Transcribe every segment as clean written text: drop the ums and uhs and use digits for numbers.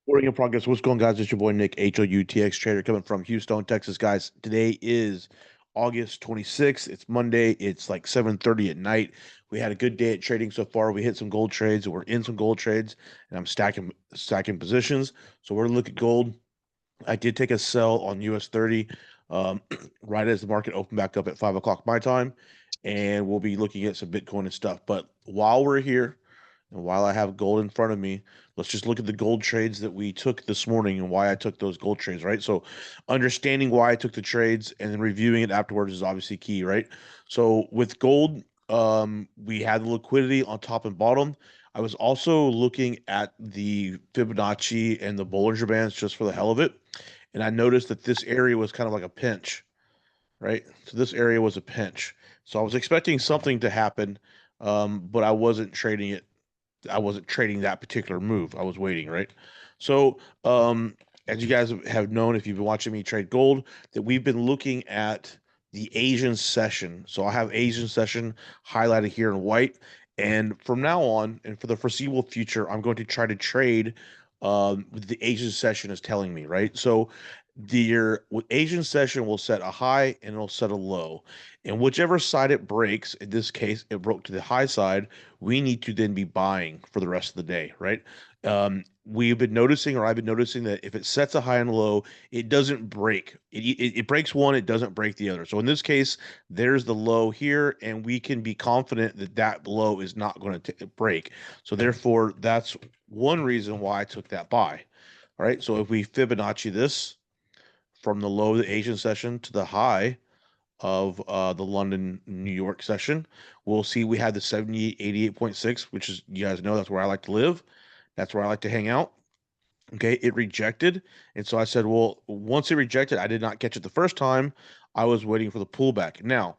Morning in progress. What's going, guys? It's your boy Nick, HOUTX trader, coming from Houston, Texas, guys. Today is August 26th. It's Monday. It's like 7:30 at night. We had a good day at trading so far. We hit some gold trades. We're in some gold trades, and I'm stacking positions. So we're gonna look at gold. I did take a sell on US 30 um, right as the market opened back up at 5 o'clock my time, and we'll be looking at some Bitcoin and stuff. But while we're here, and while I have gold in front of me, let's just look at the gold trades that we took this morning and why I took those gold trades, right? So, understanding why I took the trades and then reviewing it afterwards is obviously key, right? So, with gold, we had the liquidity on top and bottom. I was also looking at the Fibonacci and the Bollinger Bands just for the hell of it, and I noticed that this area was kind of like a pinch, right? So this area was a pinch. So I was expecting something to happen, but I wasn't trading it. I wasn't trading that particular move. I was waiting, right? So, as you guys have known, if you've been watching me trade gold, that we've been looking at the Asian session. So I have Asian session highlighted here in white. And from now on, and for the foreseeable future, I'm going to try to trade the Asian session is telling me, right? So the Asian session will set a high and it'll set a low. And whichever side it breaks, in this case, it broke to the high side, we need to then be buying for the rest of the day, right? We've been noticing, or I've been noticing, that if it sets a high and low, it doesn't break. It breaks one, it doesn't break the other. So in this case, there's the low here, and we can be confident that that low is not going to break. So therefore, that's one reason why I took that buy. All right. So if we Fibonacci this from the low of the Asian session to the high of the London, New York session, we'll see we had the 7088.6, which is, you guys know, that's where I like to live. That's where I like to hang out. Okay, it rejected. And so I said, well, once it rejected, I did not catch it the first time. I was waiting for the pullback. Now,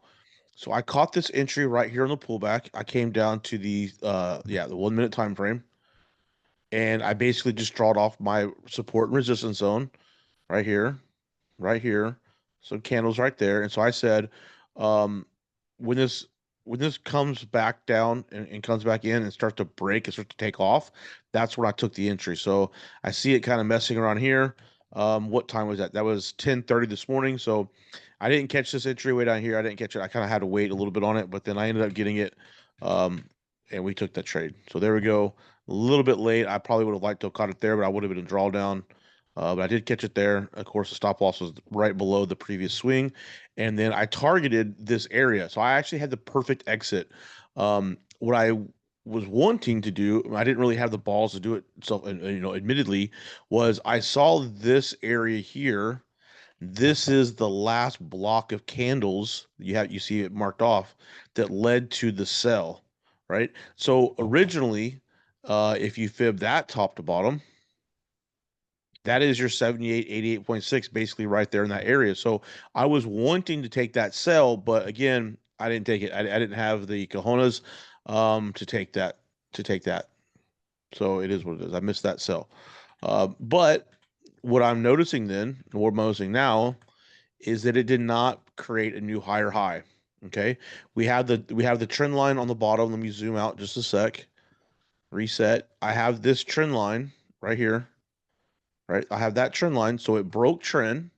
so I caught this entry right here on the pullback. I came down to the the 1 minute time frame, and I basically just drawed off my support and resistance zone right here, right here. So candles right there. And so I said, um, when this when this comes back down and comes back in and starts to break and starts to take off, that's when I took the entry. So I see it kind of messing around here. What time was that? That was 10:30 this morning. So I didn't catch this entry way down here. I didn't catch it. I kind of had to wait a little bit on it, but then I ended up getting it. Um, and we took that trade. So there we go. A little bit late. I probably would have liked to have caught it there, but I would have been a drawdown. But I did catch it there. Of course, the stop loss was right below the previous swing. And then I targeted this area. So I actually had the perfect exit. What I was wanting to do, I didn't really have the balls to do it. So, admittedly, was I saw this area here. This is the last block of candles you see it marked off that led to the sell, right? So originally, if you fib that top to bottom, that is your 7888.6, basically right there in that area. So I was wanting to take that sell, but again, I didn't take it. I didn't have the cojones to take that. So it is what it is. I missed that sell. But what I'm noticing then, and what I'm noticing now, is that it did not create a new higher high. Okay. We have the trend line on the bottom. Let me zoom out just a sec. Reset. I have this trend line right here. Right. I have that trend line. So it broke trend.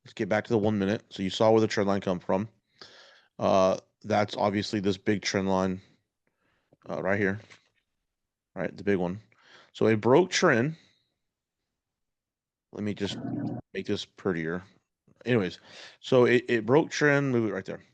Let's get back to the 1 minute. So you saw where the trend line come from. That's obviously this big trend line right here. Right, the big one. So it broke trend. Let me just make this prettier. Anyways, so it broke trend. Move it right there.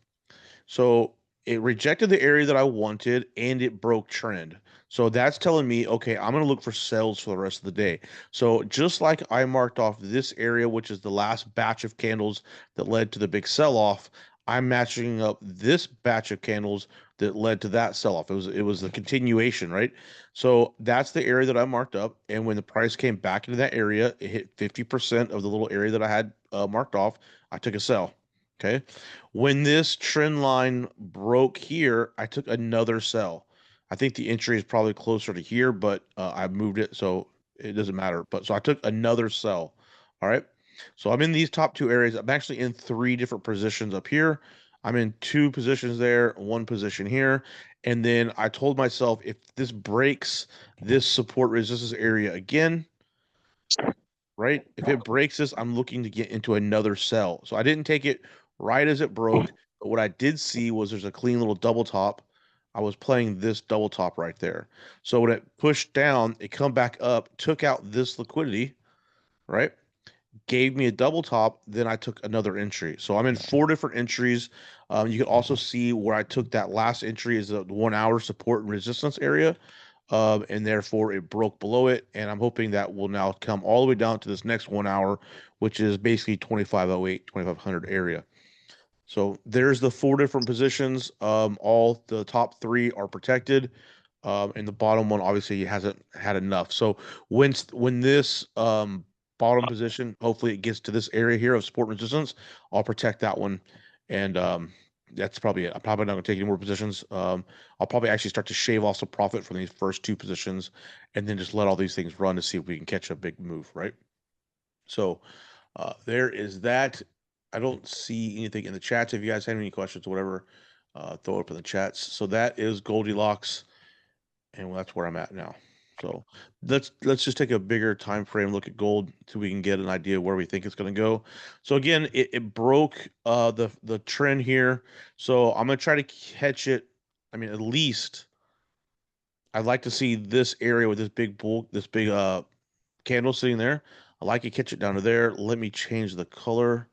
So it rejected the area that I wanted and it broke trend. So that's telling me, okay, I'm going to look for sales for the rest of the day. So just like I marked off this area, which is the last batch of candles that led to the big sell-off, I'm matching up this batch of candles that led to that sell-off. It was the continuation, right? So that's the area that I marked up. And when the price came back into that area, it hit 50% of the little area that I had marked off. I took a sell. Okay. When this trend line broke here, I took another sell. I think the entry is probably closer to here, but I moved it, so it doesn't matter. But so I took another sell. All right. So I'm in these top two areas. I'm actually in three different positions up here. I'm in two positions there, one position here. And then I told myself if this breaks this support resistance area again, right? If it breaks this, I'm looking to get into another sell. So I didn't take it right as it broke, but what I did see was there's a clean little double top. I was playing this double top right there. So when it pushed down, it come back up, took out this liquidity, right? Gave me a double top, then I took another entry. So I'm in four different entries. You can also see where I took that last entry is the 1 hour support and resistance area. And therefore it broke below it. And I'm hoping that will now come all the way down to this next 1 hour, which is basically 2508, 2500 area. So there's the four different positions. All the top three are protected. And the bottom one obviously hasn't had enough. So when this bottom position, hopefully it gets to this area here of support resistance, I'll protect that one. And that's probably it. I'm probably not going to take any more positions. I'll probably actually start to shave off some profit from these first two positions and then just let all these things run to see if we can catch a big move, right? So there is that. I don't see anything in the chats. If you guys have any questions or whatever, throw it up in the chats. So that is Goldilocks, and that's where I'm at now. So let's just take a bigger time frame look at gold so we can get an idea where we think it's going to go. So again, it broke the trend here. So I'm gonna try to catch it. I mean, at least I'd like to see this area with this big bull, this big candle sitting there. I like to catch it down to there. Let me change the color.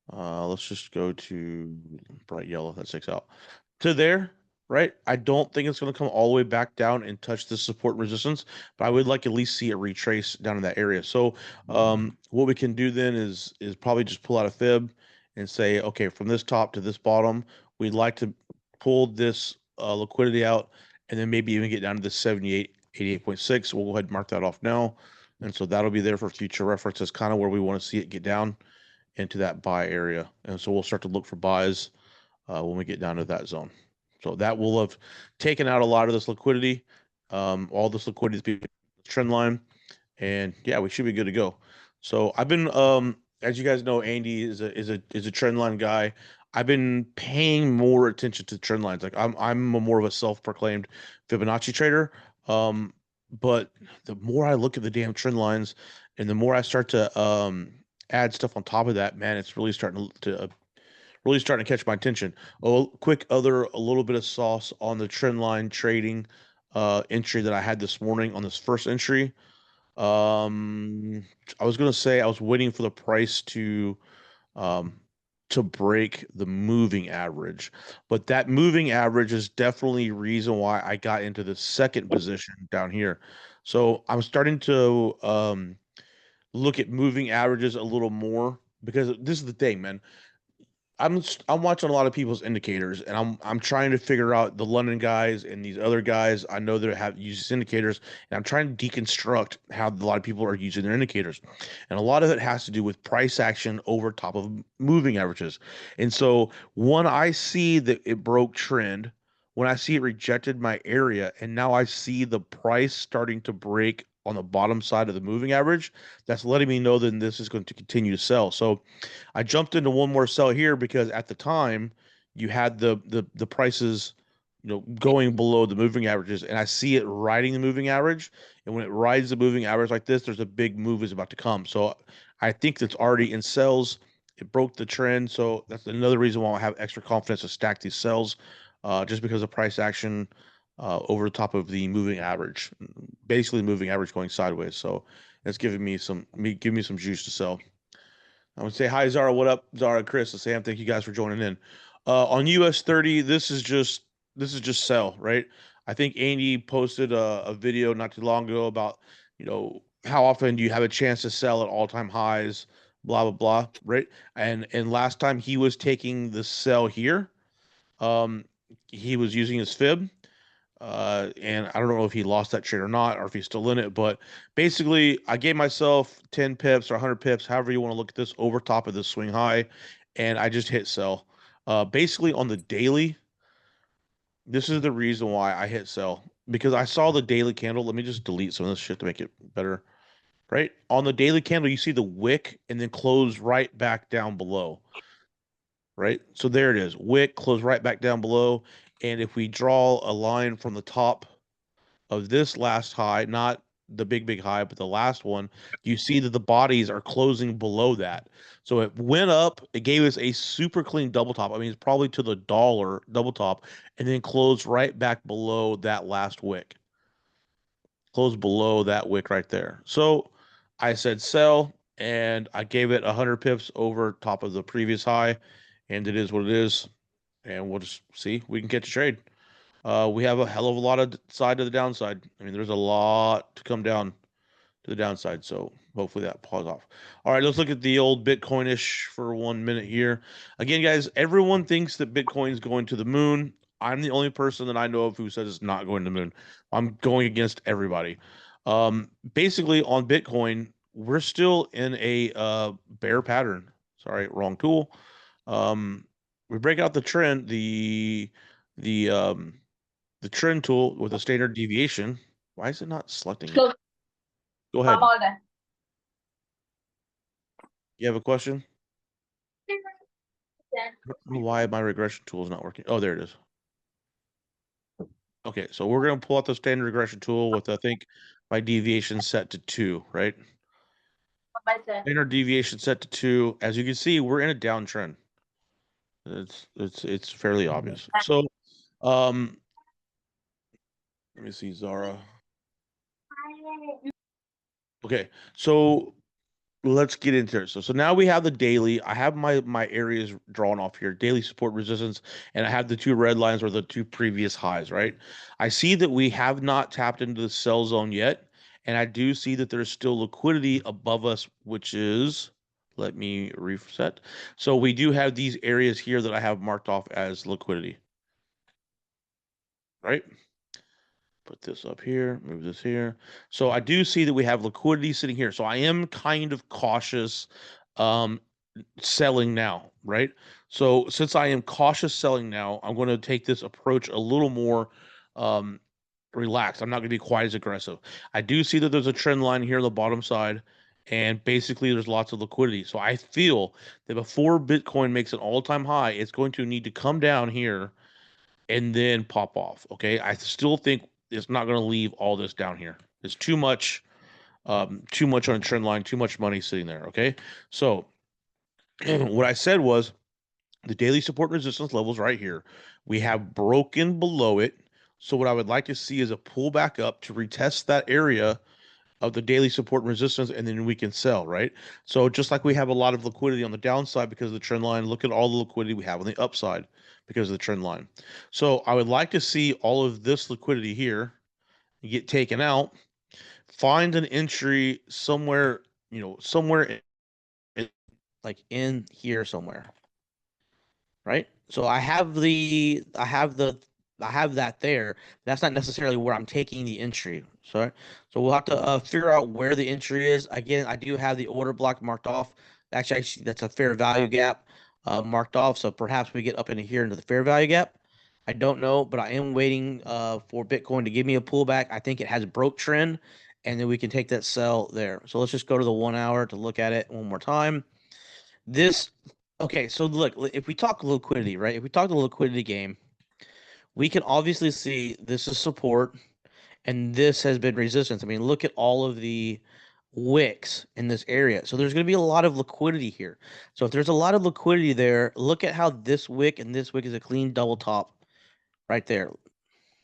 Let's just go to bright yellow. That sticks out to there, right? I don't think it's going to come all the way back down and touch the support resistance, but I would like at least see it retrace down in that area. So, what we can do then is probably just pull out a fib and say, okay, from this top to this bottom, we'd like to pull this liquidity out, and then maybe even get down to the 78, 88.6. We'll go ahead and mark that off now. And so that'll be there for future reference. That's kind of where we want to see it get down into that buy area. And so we'll start to look for buys when we get down to that zone. So that will have taken out a lot of this liquidity. All this liquidity is trend line. And yeah, we should be good to go. So I've been as you guys know, Andy is a trend line guy. I've been paying more attention to trend lines. Like I'm a more of a self-proclaimed Fibonacci trader. But the more I look at the damn trend lines and the more I start to add stuff on top of that, man, it's really starting to catch my attention. Oh, quick other a little bit of sauce on the trend line trading entry that I had this morning on this first entry. Um, I was gonna say I was waiting for the price um to break the moving average, but that moving average is definitely reason why I got into the second position down here. So I'm starting to look at moving averages a little more because this is the thing, man. I'm watching a lot of people's indicators, and I'm trying to figure out the London guys and these other guys. I know that have used indicators, and I'm trying to deconstruct how a lot of people are using their indicators, and a lot of it has to do with price action over top of moving averages. And so when I see that it broke trend, when I see it rejected my area, and now I see the price starting to break on the bottom side of the moving average, that's letting me know that this is going to continue to sell. So I jumped into one more sell here because at the time you had the prices, going below the moving averages, and I see it riding the moving average. And when it rides the moving average like this, there's a big move is about to come. So I think that's already in sells. It broke the trend, so that's another reason why I have extra confidence to stack these sells, just because of price action over the top of the moving average, basically the moving average going sideways. So it's giving me give me some juice to sell. I would say hi, Zara. What up, Zara? Chris, and Sam. Thank you guys for joining in. On US 30, this is just sell, right? I think Andy posted a video not too long ago about how often do you have a chance to sell at all time highs, blah blah blah, right? And last time he was taking the sell here, um, he was using his fib. And I don't know if he lost that trade or not, or if he's still in it. But basically, I gave myself 10 pips or 100 pips, however you want to look at this, over top of this swing high, and I just hit sell. Basically, on the daily, this is the reason why I hit sell because I saw the daily candle. Let me just delete some of this shit to make it better. Right on the daily candle, you see the wick and then close right back down below. Right, so there it is. Wick close right back down below, and if we draw a line from the top of this last high, not the big high, but the last one, you see that the bodies are closing below that. So it went up, it gave us a super clean double top. I mean, it's probably to the dollar double top, and then closed right back below that last wick. Closed below that wick right there. So I said sell, and I gave it 100 pips over top of the previous high, and it is what it is. And we'll just see if we can catch a trade. We have a hell of a lot of side to the downside. I mean, there's a lot to come down to the downside. So hopefully that pause off. All right, let's look at the old Bitcoinish for 1 minute here. Again, guys, everyone thinks that Bitcoin's going to the moon. I'm the only person that I know of who says it's not going to the moon. I'm going against everybody. Basically, on Bitcoin, we're still in a bear pattern. Sorry, wrong tool. Um, we break out the trend, the the trend tool with a standard deviation. Why is it not selecting it? Go ahead. You have a question? I don't know why my regression tool is not working. Oh, there it is. Okay, so we're going to pull out the standard regression tool with, I think, my deviation set to 2, right? Standard deviation set to 2. As you can see, we're in a downtrend. It's fairly obvious. So, um, let me see, Zara. Okay, so let's get into it. So now we have the daily. I have my areas drawn off here, daily support resistance, and I have the two red lines or the two previous highs, right? I see that we have not tapped into the sell zone yet, and I do see that there's still liquidity above us, which is, let me reset. So we do have these areas here that I have marked off as liquidity, right? Put this up here, move this here. So I do see that we have liquidity sitting here. So I am kind of cautious um, selling now, right? So since I am cautious selling now, I'm going to take this approach a little more um, relaxed. I'm not going to be quite as aggressive. I do see that there's a trend line here on the bottom side, and basically there's lots of liquidity. So I feel that before Bitcoin makes an all-time high, it's going to need to come down here and then pop off. Okay, I still think it's not going to leave all this down here. It's too much on a trend line, too much money sitting there. Okay, so what I said was the daily support resistance levels right here. We have broken below it. So what I would like to see is a pull back up to retest that area of the daily support and resistance, and then we can sell, right? So just like we have a lot of liquidity on the downside because of the trend line, look at all the liquidity we have on the upside because of the trend line. So I would like to see all of this liquidity here get taken out, find an entry somewhere, somewhere like in here somewhere, right? So I have that there. That's not necessarily where I'm taking the entry. So we'll have to figure out where the entry is. Again, I do have the order block marked off. Actually, that's a fair value gap marked off. So perhaps we get up into here into the fair value gap. I don't know, but I am waiting for Bitcoin to give me a pullback. I think it has broke trend, and then we can take that sell there. So let's just go to the 1 hour to look at it one more time. This Okay, so look, if we talk liquidity, right? If we talk the liquidity game, we can obviously see this is support and this has been resistance. I mean, look at all of the wicks in this area. So there's going to be a lot of liquidity here. So if there's a lot of liquidity there, look at how this wick and this wick is a clean double top right there.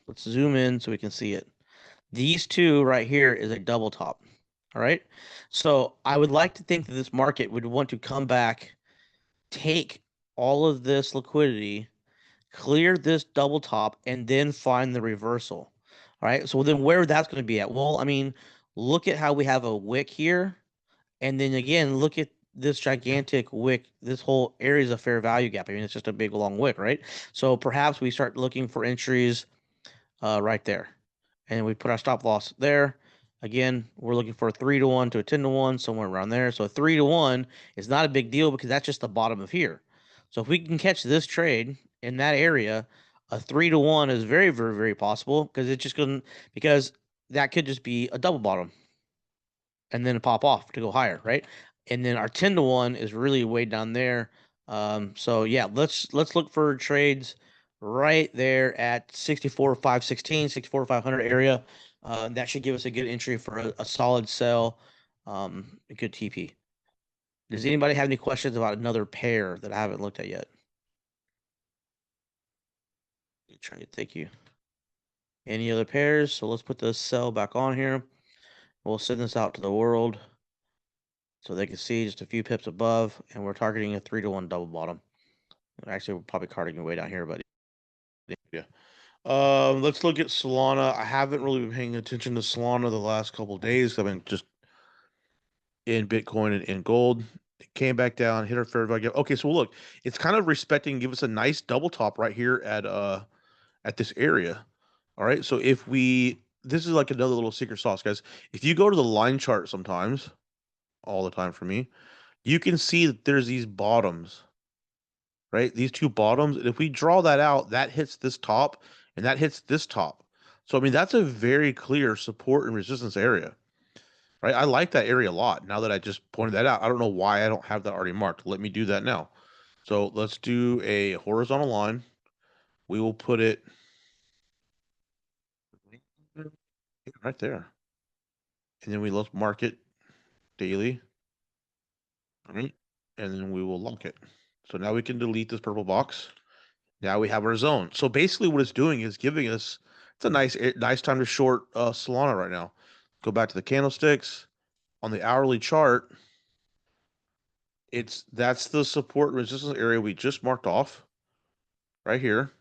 Let's zoom in so we can see it. These two right here is a double top. All right. So I would like to think that this market would want to come back, take all of this liquidity, clear this double top, and then find the reversal. All right. So then where that's going to be at? Well, I mean, look at how we have a wick here. And then again, look at this gigantic wick. This whole area is a fair value gap. I mean, it's just a big long wick, right? So perhaps we start looking for entries right there. And we put our stop loss there. Again, we're looking for a 3-to-1 to a 10-to-1, somewhere around there. So a 3-to-1 is not a big deal because that's just the bottom of here. So if we can catch this trade in that area, a 3-to-1 is very, very, very possible because it's just going to, because that could just be a double bottom and then pop off to go higher, right? And then our 10-to-1 is really way down there. So yeah, let's look for trades right there at 64,516, 64,500 area. That should give us a good entry for a solid sell, a good TP. Does anybody have any questions about another pair that I haven't looked at yet? Thank you. Any other pairs? So let's put the sell back on here. We'll send this out to the world so they can see just a few pips above, and we're targeting a 3-to-1 double bottom. Actually, we're probably targeting way down here, but yeah. Let's look at Solana. I haven't really been paying attention to Solana the last couple of days. I've been just in Bitcoin and gold. It came back down, hit our fair value. Okay, so look, it's kind of respecting, give us a nice double top right here at this area. All right, so if we, this is like another little secret sauce, guys. If you go to the line chart sometimes, all the time for me, you can see that there's these bottoms, right? These two bottoms. And if we draw that out, that hits this top and that hits this top. So, I mean, that's a very clear support and resistance area, right? I like that area a lot. Now that I just pointed that out, I don't know why I don't have that already marked. Let me do that now. So let's do a horizontal line. We will put it right there. And then let's mark it daily. All right. And then we will lock it. So now we can delete this purple box. Now we have our zone. So basically what it's doing is giving us, it's a nice time to short Solana right now. Go back to the candlesticks. On the hourly chart, that's the support resistance area we just marked off right here.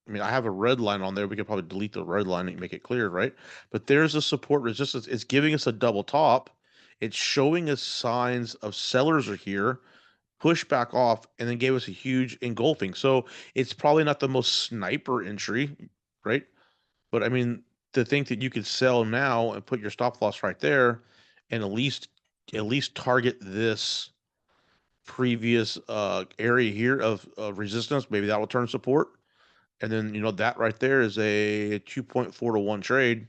I mean, I have a red line on there. We could probably delete the red line and make it clear, right? But there's a support resistance. It's giving us a double top. It's showing us signs of sellers are here, push back off, and then gave us a huge engulfing. So it's probably not the most sniper entry, right? But I mean, to think that you could sell now and put your stop loss right there, and at least target this previous area here of resistance, maybe that will turn support. And then that right there is a 2.4-to-1 trade.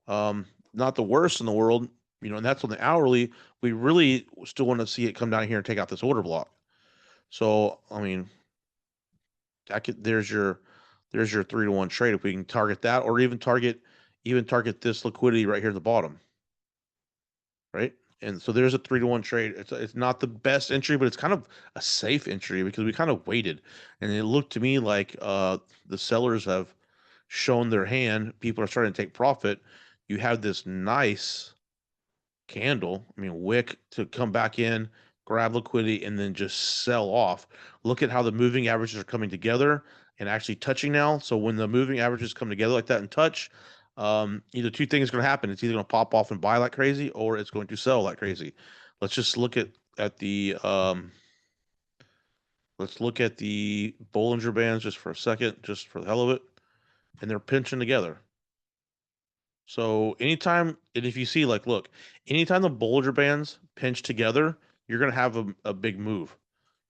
Not the worst in the world, and that's on the hourly. We really still want to see it come down here and take out this order block. So I mean, there's your 3-to-1 trade if we can target that, or even target this liquidity right here at the bottom, right? And so there's a 3-to-1 trade. It's not the best entry, but it's kind of a safe entry because we kind of waited, and it looked to me like the sellers have shown their hand. People are starting to take profit. You have this nice candle, I mean, wick to come back in, grab liquidity, and then just sell off. Look at how the moving averages are coming together and actually touching now. So when the moving averages come together like that and touch, either two things are going to happen. It's either going to pop off and buy like crazy, or it's going to sell like crazy. Let's just look at the let's look at the Bollinger Bands just for a second, just for the hell of it, and they're pinching together. So anytime, and if you see, like, look, anytime the Bollinger Bands pinch together, you're going to have a big move,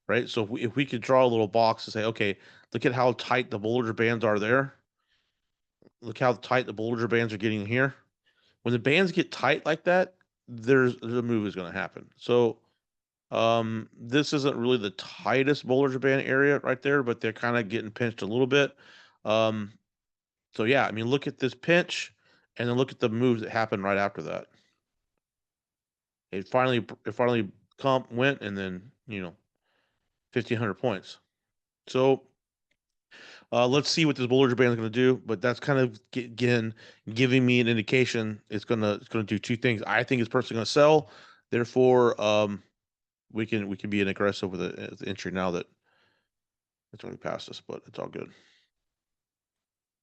right? So if we could draw a little box and say, okay, look at how tight the Bollinger Bands are there. Look how tight the Bollinger Bands are getting here. When the bands get tight like that, there's a move is going to happen. So this isn't really the tightest Bollinger Band area right there, but they're kind of getting pinched a little bit. Um, so yeah, I mean, look at this pinch, and then look at the moves that happened right after that. It finally comp went, and then 1,500 points. So let's see what this Bollinger Band is going to do. But that's kind of again giving me an indication it's gonna do two things. I think it's personally going to sell. Therefore, we can be an aggressive with the entry now that it's already past us, but it's all good.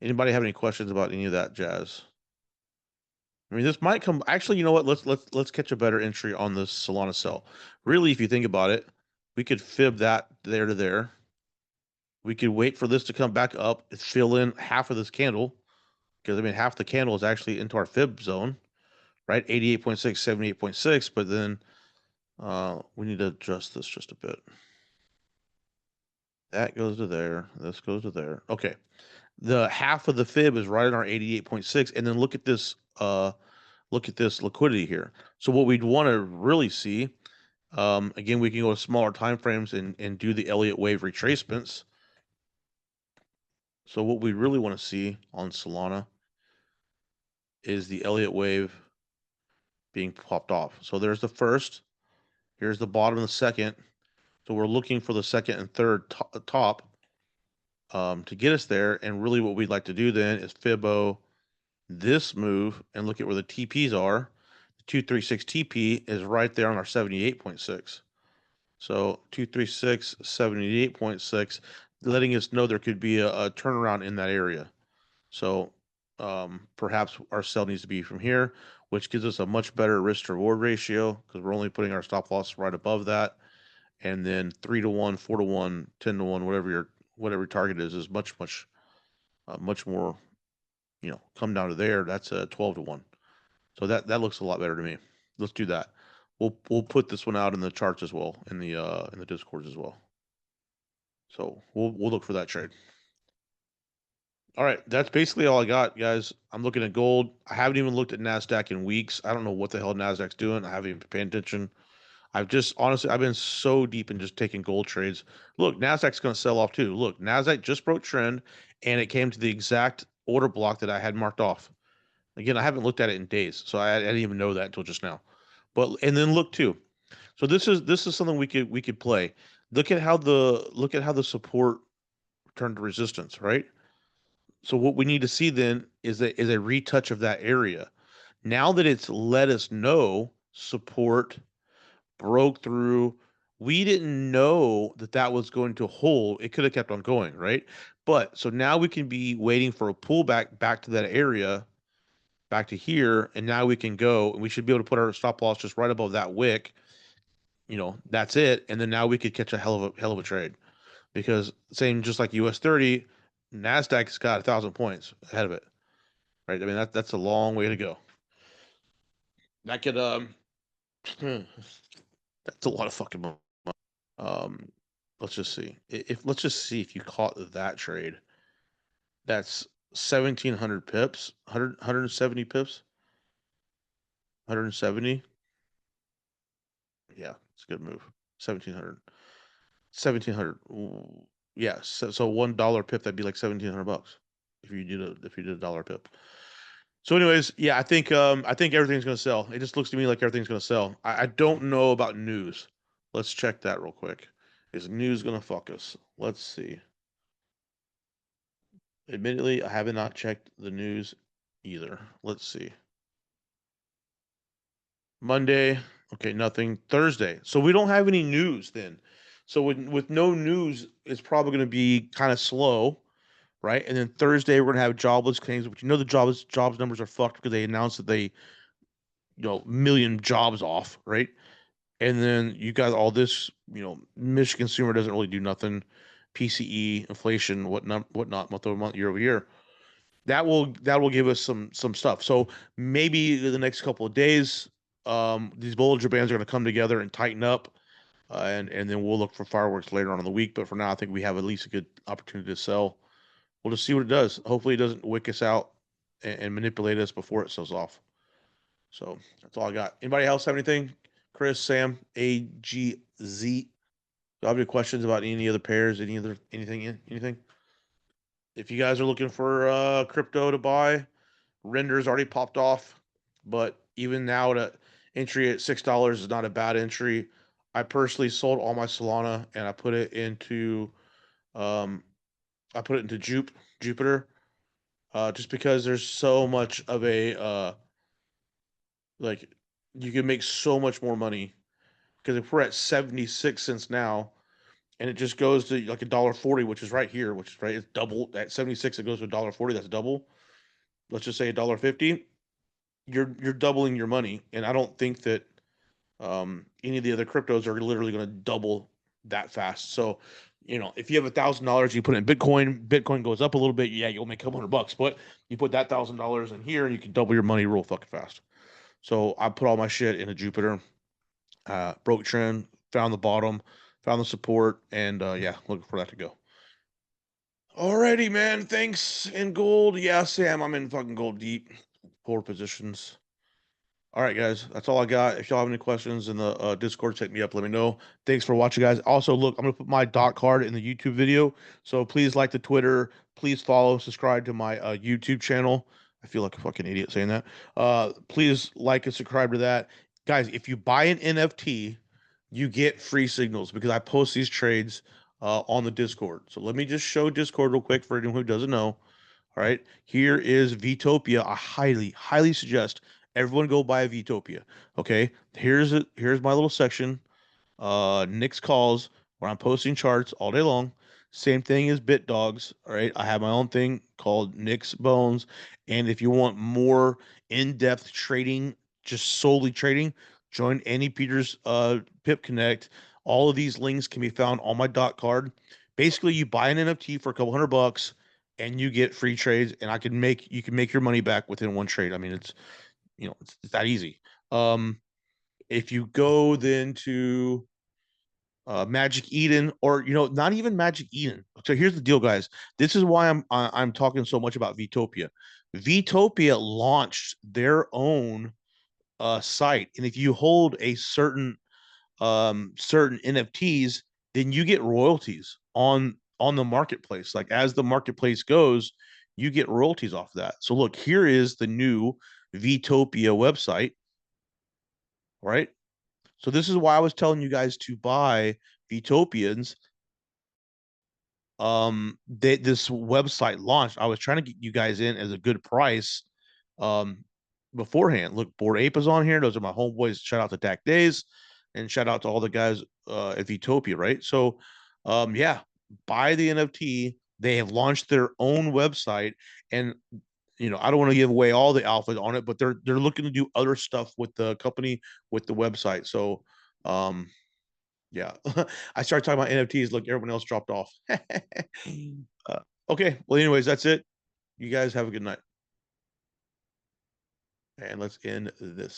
Anybody have any questions about any of that jazz? I mean, this might come. Actually, you know what? Let's catch a better entry on this Solana sell. Really, if you think about it, we could fib that there to there. We could wait for this to come back up, fill in half of this candle, because I mean half the candle is actually into our fib zone, right? 88.6, 78.6, but then we need to adjust this just a bit. That goes to there. This goes to there. Okay. The half of the fib is right in our 88.6, and then look at this liquidity here. So what we'd want to really see, again, we can go to smaller time frames and do the Elliott wave retracements. So what we really want to see on Solana is the Elliott wave being popped off. So there's the first. Here's the bottom of the second. So we're looking for the second and third top to get us there. And really, what we'd like to do then is fibbo this move and look at where the TPs are. The 236 TP is right there on our 78.6. So 236, 78.6, letting us know there could be a turnaround in that area. So perhaps our sell needs to be from here, which gives us a much better risk to reward ratio because we're only putting our stop loss right above that. And then 3-1, 4-1, 10-1, whatever your target is much more, come down to there. That's a 12-1. So that looks a lot better to me. Let's do that. We'll put this one out in the charts as well, in the discords as well. So we'll look for that trade. All right, that's basically all I got, guys. I'm looking at gold. I haven't even looked at Nasdaq in weeks. I don't know what the hell Nasdaq's doing. I haven't even been paying attention. I've been so deep in just taking gold trades. Look, Nasdaq's going to sell off too. Look, Nasdaq just broke trend, and it came to the exact order block that I had marked off. Again, I haven't looked at it in days, so I didn't even know that until just now. And then look too. So this is something we could play. Look at how the support turned to resistance, right? So what we need to see then is a retouch of that area. Now that it's let us know support broke through, we didn't know that was going to hold. It could have kept on going, right? But so now we can be waiting for a pullback back to that area, back to here, and now we can go and we should be able to put our stop loss just right above that wick. That's it. And then now we could catch a hell of a trade because same just like US 30, Nasdaq's got 1,000 points ahead of it, right? I mean that's a long way to go. That could that's a lot of fucking money. Um, let's just see if you caught that trade. That's 1,700 pips, 170 pips, 170. Yeah, it's a good move. 1,700, 1,700. Yeah, so $1 pip that'd be like 1,700 bucks if you did a dollar pip. So, anyways, yeah, I think everything's gonna sell. It just looks to me like everything's gonna sell. I don't know about news. Let's check that real quick. Is news gonna fuck us? Let's see. Admittedly, I have not checked the news either. Let's see. Monday, okay, nothing. Thursday, so we don't have any news then. So with no news, it's probably gonna be kind of slow, right? And then Thursday we're gonna have jobless claims, but the jobs numbers are fucked because they announced that they million jobs off, right? And then you got all this, Michigan consumer doesn't really do nothing. PCE, inflation, whatnot, month over month, year over year. That will give us some stuff. So maybe the next couple of days, these Bollinger Bands are going to come together and tighten up, and then we'll look for fireworks later on in the week. But for now, I think we have at least a good opportunity to sell. We'll just see what it does. Hopefully, it doesn't wick us out and manipulate us before it sells off. So that's all I got. Anybody else have anything? Chris, Sam, AGZ. Do you have any questions about any other pairs? Anything? If you guys are looking for crypto to buy, Render's already popped off, but even now to entry at $6 is not a bad entry. I personally sold all my Solana and um I put it into Jupiter, just because there's so much of a like you can make so much more money because if we're at 76 cents now and it just goes to like $1.40, which is right here, which is right, it's double at 76, it goes to $1.40, that's double. Let's just say $1.50, you're doubling your money. And I don't think that any of the other cryptos are literally going to double that fast. So, if you have $1,000, you put it in Bitcoin goes up a little bit. Yeah, you'll make a couple $100, but you put that $1,000 in here and you can double your money real fucking fast. So I put all my shit into Jupiter, broke trend, found the bottom, found the support, and yeah, looking for that to go. Alrighty, man. Thanks. In gold. Yeah, Sam, I'm in fucking gold deep. Poor positions. All right, guys. That's all I got. If y'all have any questions in the Discord, hit me up. Let me know. Thanks for watching, guys. Also, look, I'm gonna put my dot card in the YouTube video. So please like the Twitter. Please follow, subscribe to my YouTube channel. I feel like a fucking idiot saying that. Please like and subscribe to that. Guys, if you buy an NFT, you get free signals because I post these trades on the Discord. So let me just show Discord real quick for anyone who doesn't know. All right. Here is Vtopia. I highly suggest everyone go buy a Vtopia. Okay. Here's my little section. Nick's calls where I'm posting charts all day long. Same thing as BitDogs. All right. I have my own thing called Nick's Bones. And if you want more in-depth trading, just solely trading, join Andy Peters Pip Connect. All of these links can be found on my dot card. Basically, you buy an NFT for a couple $100 and you get free trades, and you can make your money back within one trade. I mean, it's that easy. If you go then to Magic Eden, or not even Magic Eden. So here's the deal, guys. This is why I'm talking so much about Vtopia. Vtopia launched their own site, and if you hold a certain NFTs, then you get royalties on the marketplace. Like as the marketplace goes, you get royalties off that. So look, here is the new Vtopia website, right? So this is why I was telling you guys to buy Vtopians. This website launched. I was trying to get you guys in as a good price um beforehand. Look, Bored Ape is on here. Those are my homeboys. Shout out to Dak Days and shout out to all the guys at Vtopia, right? So yeah, buy the NFT. They have launched their own website, and I don't want to give away all the alphas on it, but they're looking to do other stuff with the company, with the website. So yeah, I started talking about NFTs. Look, everyone else dropped off. Okay, well, anyways, that's it. You guys have a good night, and let's end this.